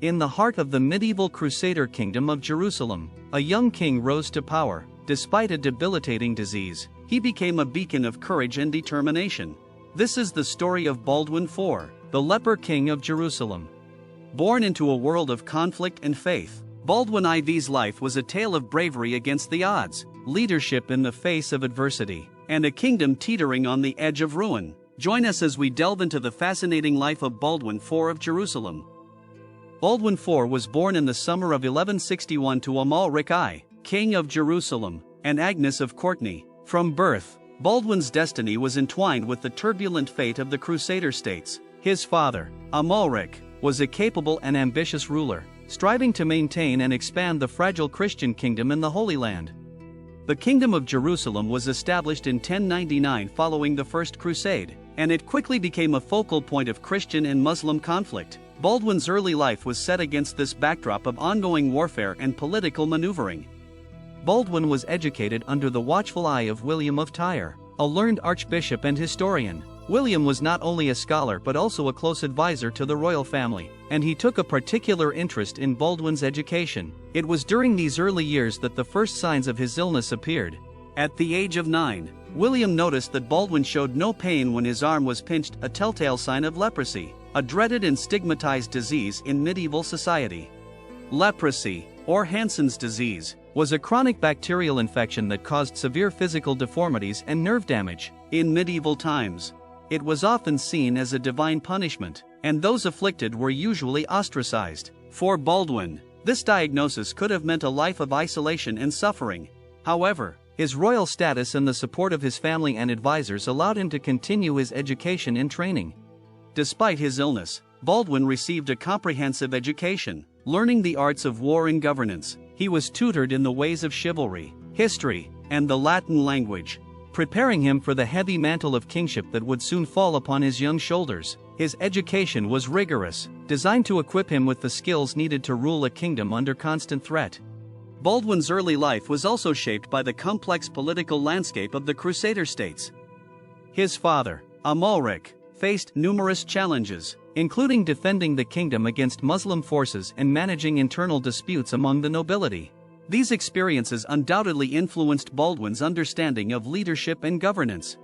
In the heart of the medieval Crusader kingdom of Jerusalem, a young king rose to power. Despite a debilitating disease, he became a beacon of courage and determination. This is the story of Baldwin IV, the Leper King of Jerusalem. Born into a world of conflict and faith, Baldwin IV's life was a tale of bravery against the odds, leadership in the face of adversity, and a kingdom teetering on the edge of ruin. Join us as we delve into the fascinating life of Baldwin IV of Jerusalem. Baldwin IV was born in the summer of 1161 to Amalric I, King of Jerusalem, and Agnes of Courtenay. From birth, Baldwin's destiny was entwined with the turbulent fate of the Crusader states. His father, Amalric, was a capable and ambitious ruler, striving to maintain and expand the fragile Christian kingdom in the Holy Land. The Kingdom of Jerusalem was established in 1099 following the First Crusade, and it quickly became a focal point of Christian and Muslim conflict. Baldwin's early life was set against this backdrop of ongoing warfare and political maneuvering. Baldwin was educated under the watchful eye of William of Tyre, a learned archbishop and historian. William was not only a scholar but also a close advisor to the royal family, and he took a particular interest in Baldwin's education. It was during these early years that the first signs of his illness appeared. At the age of 9, William noticed that Baldwin showed no pain when his arm was pinched, a telltale sign of leprosy, a dreaded and stigmatized disease in medieval society. Leprosy, or Hansen's disease, was a chronic bacterial infection that caused severe physical deformities and nerve damage. In medieval times, it was often seen as a divine punishment, and those afflicted were usually ostracized. For Baldwin, this diagnosis could have meant a life of isolation and suffering. However, his royal status and the support of his family and advisors allowed him to continue his education and training. Despite his illness, Baldwin received a comprehensive education, learning the arts of war and governance. He was tutored in the ways of chivalry, history, and the Latin language, preparing him for the heavy mantle of kingship that would soon fall upon his young shoulders. His education was rigorous, designed to equip him with the skills needed to rule a kingdom under constant threat. Baldwin's early life was also shaped by the complex political landscape of the Crusader states. His father, Amalric, faced numerous challenges, including defending the kingdom against Muslim forces and managing internal disputes among the nobility. These experiences undoubtedly influenced Baldwin's understanding of leadership and governance.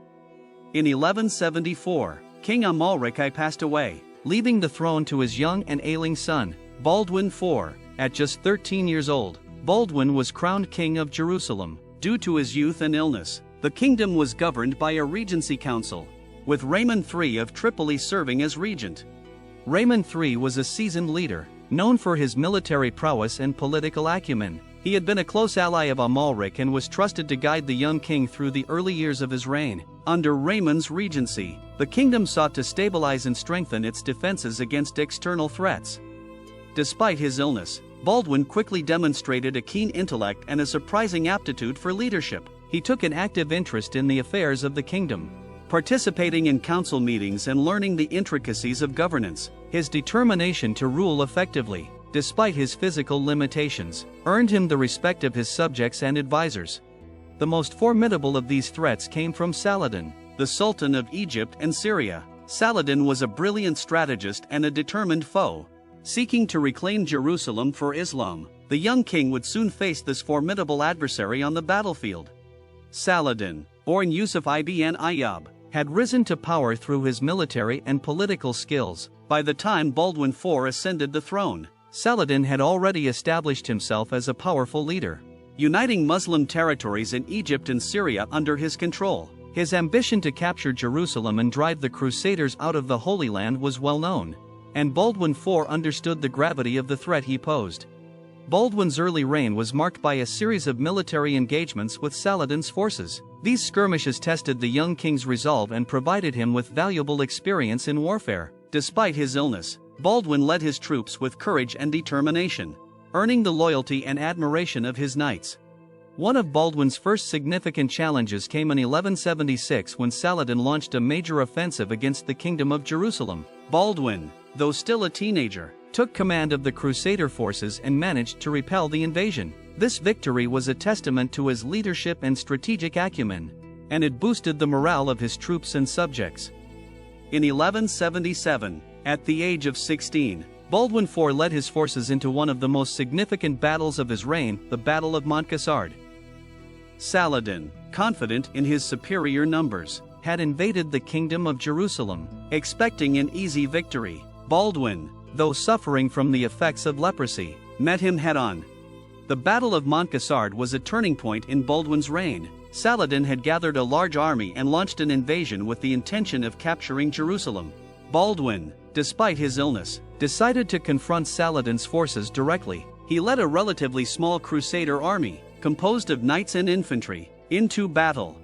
In 1174, King Amalric I passed away, leaving the throne to his young and ailing son, Baldwin IV. At just 13 years old, Baldwin was crowned King of Jerusalem. Due to his youth and illness, the kingdom was governed by a regency council, with Raymond III of Tripoli serving as regent. Raymond III was a seasoned leader, known for his military prowess and political acumen. He had been a close ally of Amalric and was trusted to guide the young king through the early years of his reign. Under Raymond's regency, the kingdom sought to stabilize and strengthen its defenses against external threats. Despite his illness, Baldwin quickly demonstrated a keen intellect and a surprising aptitude for leadership. He took an active interest in the affairs of the kingdom, participating in council meetings and learning the intricacies of governance. His determination to rule effectively, despite his physical limitations, earned him the respect of his subjects and advisors. The most formidable of these threats came from Saladin, the Sultan of Egypt and Syria. Saladin was a brilliant strategist and a determined foe. Seeking to reclaim Jerusalem for Islam, the young king would soon face this formidable adversary on the battlefield. Saladin, born Yusuf ibn Ayyub, had risen to power through his military and political skills. By the time Baldwin IV ascended the throne, Saladin had already established himself as a powerful leader, uniting Muslim territories in Egypt and Syria under his control. His ambition to capture Jerusalem and drive the Crusaders out of the Holy Land was well known, and Baldwin IV understood the gravity of the threat he posed. Baldwin's early reign was marked by a series of military engagements with Saladin's forces. These skirmishes tested the young king's resolve and provided him with valuable experience in warfare. Despite his illness, Baldwin led his troops with courage and determination, earning the loyalty and admiration of his knights. One of Baldwin's first significant challenges came in 1176 when Saladin launched a major offensive against the Kingdom of Jerusalem. Baldwin, though still a teenager, took command of the Crusader forces and managed to repel the invasion. This victory was a testament to his leadership and strategic acumen, and it boosted the morale of his troops and subjects. In 1177, at the age of 16, Baldwin IV led his forces into one of the most significant battles of his reign, the Battle of Montgisard. Saladin, confident in his superior numbers, had invaded the kingdom of Jerusalem, expecting an easy victory. Baldwin, though suffering from the effects of leprosy, met him head-on. The Battle of Montgisard was a turning point in Baldwin's reign. Saladin had gathered a large army and launched an invasion with the intention of capturing Jerusalem. Baldwin, despite his illness, decided to confront Saladin's forces directly. He led a relatively small crusader army, composed of knights and infantry, into battle.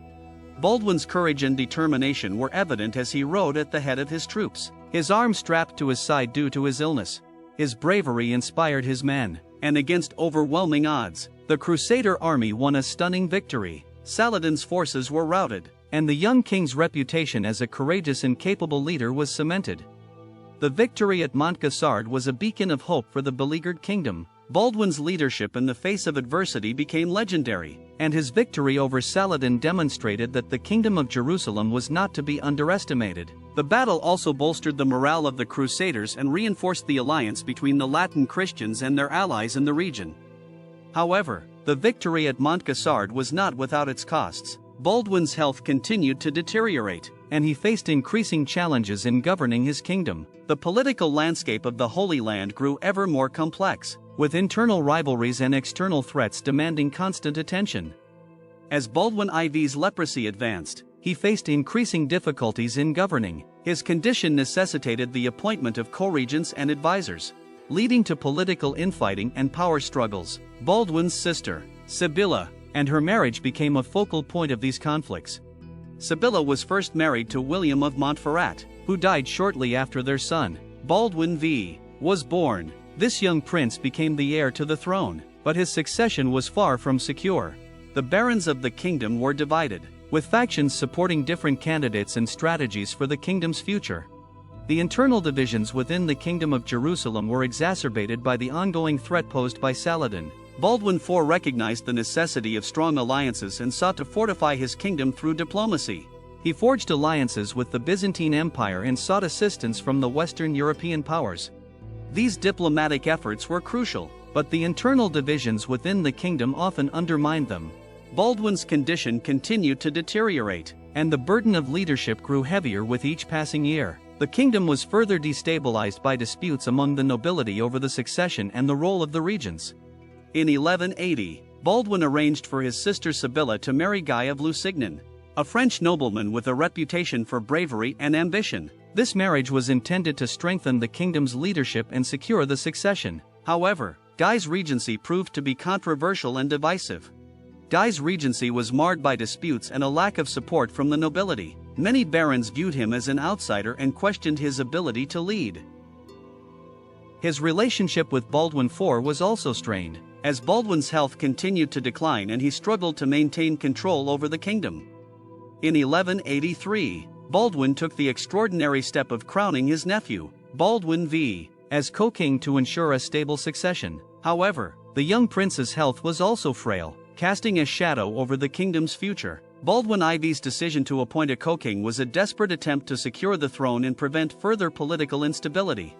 Baldwin's courage and determination were evident as he rode at the head of his troops, his arm strapped to his side due to his illness. His bravery inspired his men, and against overwhelming odds, the crusader army won a stunning victory. Saladin's forces were routed, and the young king's reputation as a courageous and capable leader was cemented. The victory at Montgisard was a beacon of hope for the beleaguered kingdom. Baldwin's leadership in the face of adversity became legendary, and his victory over Saladin demonstrated that the kingdom of Jerusalem was not to be underestimated. The battle also bolstered the morale of the Crusaders and reinforced the alliance between the Latin Christians and their allies in the region. However, the victory at Montgisard was not without its costs. Baldwin's health continued to deteriorate, and he faced increasing challenges in governing his kingdom. The political landscape of the Holy Land grew ever more complex, with internal rivalries and external threats demanding constant attention. As Baldwin IV's leprosy advanced, he faced increasing difficulties in governing. His condition necessitated the appointment of co-regents and advisors, leading to political infighting and power struggles. Baldwin's sister, Sibylla, and her marriage became a focal point of these conflicts. Sibylla was first married to William of Montferrat, who died shortly after their son, Baldwin V, was born. This young prince became the heir to the throne, but his succession was far from secure. The barons of the kingdom were divided, with factions supporting different candidates and strategies for the kingdom's future. The internal divisions within the kingdom of Jerusalem were exacerbated by the ongoing threat posed by Saladin. Baldwin IV recognized the necessity of strong alliances and sought to fortify his kingdom through diplomacy. He forged alliances with the Byzantine Empire and sought assistance from the Western European powers. These diplomatic efforts were crucial, but the internal divisions within the kingdom often undermined them. Baldwin's condition continued to deteriorate, and the burden of leadership grew heavier with each passing year. The kingdom was further destabilized by disputes among the nobility over the succession and the role of the regents. In 1180, Baldwin arranged for his sister Sibylla to marry Guy of Lusignan, a French nobleman with a reputation for bravery and ambition. This marriage was intended to strengthen the kingdom's leadership and secure the succession. However, Guy's regency proved to be controversial and divisive. Guy's regency was marred by disputes and a lack of support from the nobility. Many barons viewed him as an outsider and questioned his ability to lead. His relationship with Baldwin IV was also strained, as Baldwin's health continued to decline and he struggled to maintain control over the kingdom. In 1183, Baldwin took the extraordinary step of crowning his nephew, Baldwin V, as co-king to ensure a stable succession. However, the young prince's health was also frail, casting a shadow over the kingdom's future. Baldwin IV's decision to appoint a co-king was a desperate attempt to secure the throne and prevent further political instability.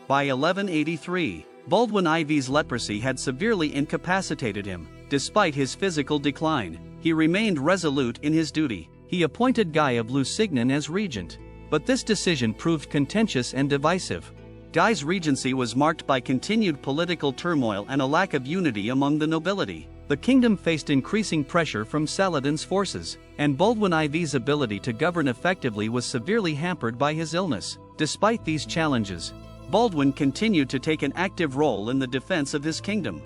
By 1183, Baldwin IV's leprosy had severely incapacitated him. Despite his physical decline, he remained resolute in his duty. He appointed Guy of Lusignan as regent, but this decision proved contentious and divisive. Guy's regency was marked by continued political turmoil and a lack of unity among the nobility. The kingdom faced increasing pressure from Saladin's forces, and Baldwin IV's ability to govern effectively was severely hampered by his illness. Despite these challenges, Baldwin continued to take an active role in the defense of his kingdom.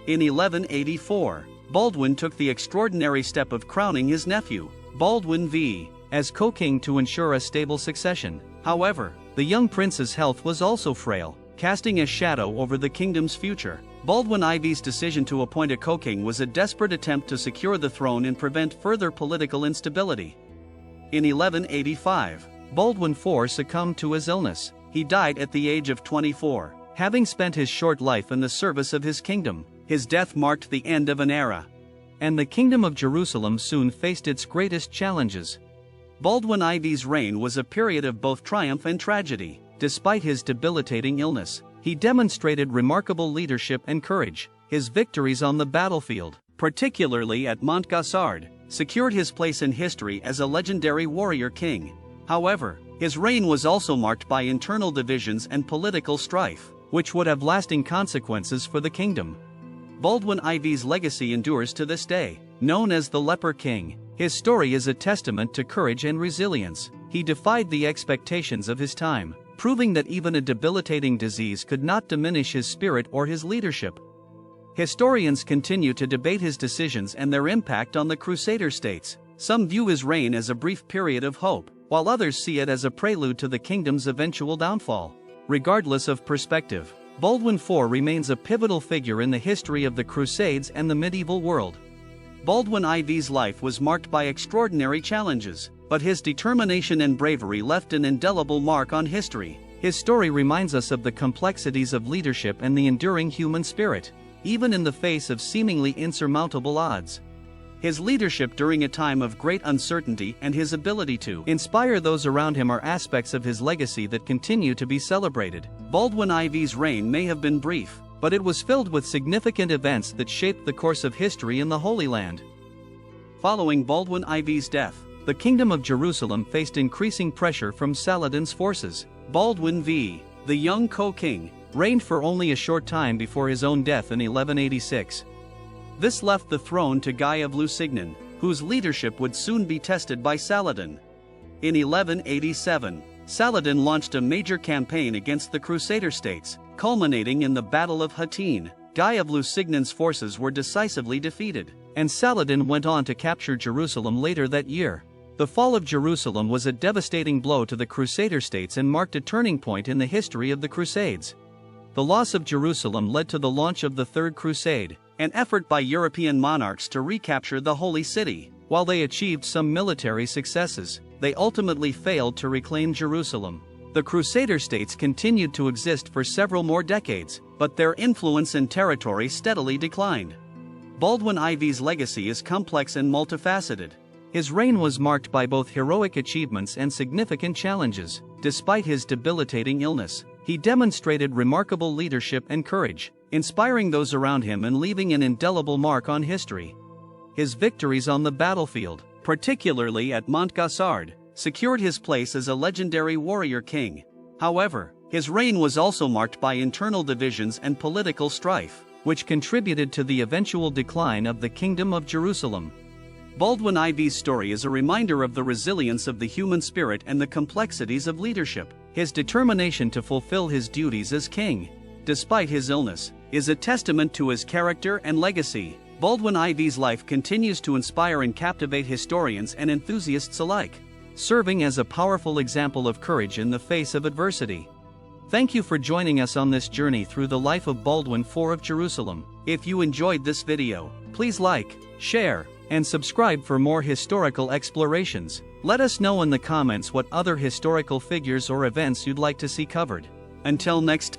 In 1184, Baldwin took the extraordinary step of crowning his nephew, Baldwin V, as co-king to ensure a stable succession. However, the young prince's health was also frail, casting a shadow over the kingdom's future. Baldwin IV's decision to appoint a co-king was a desperate attempt to secure the throne and prevent further political instability. In 1185, Baldwin IV succumbed to his illness. He died at the age of 24, having spent his short life in the service of his kingdom. His death marked the end of an era, and the kingdom of Jerusalem soon faced its greatest challenges. Baldwin IV's reign was a period of both triumph and tragedy. Despite his debilitating illness, he demonstrated remarkable leadership and courage. His victories on the battlefield, particularly at Montgisard, secured his place in history as a legendary warrior king. However, his reign was also marked by internal divisions and political strife, which would have lasting consequences for the kingdom. Baldwin IV's legacy endures to this day. Known as the Leper King, his story is a testament to courage and resilience. He defied the expectations of his time, proving that even a debilitating disease could not diminish his spirit or his leadership. Historians continue to debate his decisions and their impact on the Crusader states. Some view his reign as a brief period of hope, while others see it as a prelude to the kingdom's eventual downfall. Regardless of perspective, Baldwin IV remains a pivotal figure in the history of the Crusades and the medieval world. Baldwin IV's life was marked by extraordinary challenges, but his determination and bravery left an indelible mark on history. His story reminds us of the complexities of leadership and the enduring human spirit, even in the face of seemingly insurmountable odds. His leadership during a time of great uncertainty and his ability to inspire those around him are aspects of his legacy that continue to be celebrated. Baldwin IV's reign may have been brief, but it was filled with significant events that shaped the course of history in the Holy Land. Following Baldwin IV's death, the Kingdom of Jerusalem faced increasing pressure from Saladin's forces. Baldwin V, the young co-king, reigned for only a short time before his own death in 1186. This left the throne to Guy of Lusignan, whose leadership would soon be tested by Saladin. In 1187, Saladin launched a major campaign against the Crusader states, culminating in the Battle of Hattin. Guy of Lusignan's forces were decisively defeated, and Saladin went on to capture Jerusalem later that year. The fall of Jerusalem was a devastating blow to the Crusader states and marked a turning point in the history of the Crusades. The loss of Jerusalem led to the launch of the Third Crusade, an effort by European monarchs to recapture the Holy City. While they achieved some military successes, they ultimately failed to reclaim Jerusalem. The Crusader states continued to exist for several more decades, but their influence and territory steadily declined. Baldwin IV's legacy is complex and multifaceted. His reign was marked by both heroic achievements and significant challenges. Despite his debilitating illness, he demonstrated remarkable leadership and courage, inspiring those around him and leaving an indelible mark on history. His victories on the battlefield, particularly at Montgisard, secured his place as a legendary warrior king. However, his reign was also marked by internal divisions and political strife, which contributed to the eventual decline of the Kingdom of Jerusalem. Baldwin IV's story is a reminder of the resilience of the human spirit and the complexities of leadership. His determination to fulfill his duties as king, despite his illness, is a testament to his character and legacy. Baldwin IV's life continues to inspire and captivate historians and enthusiasts alike, serving as a powerful example of courage in the face of adversity. Thank you for joining us on this journey through the life of Baldwin IV of Jerusalem. If you enjoyed this video, please like, share, and subscribe for more historical explorations. Let us know in the comments what other historical figures or events you'd like to see covered. Until next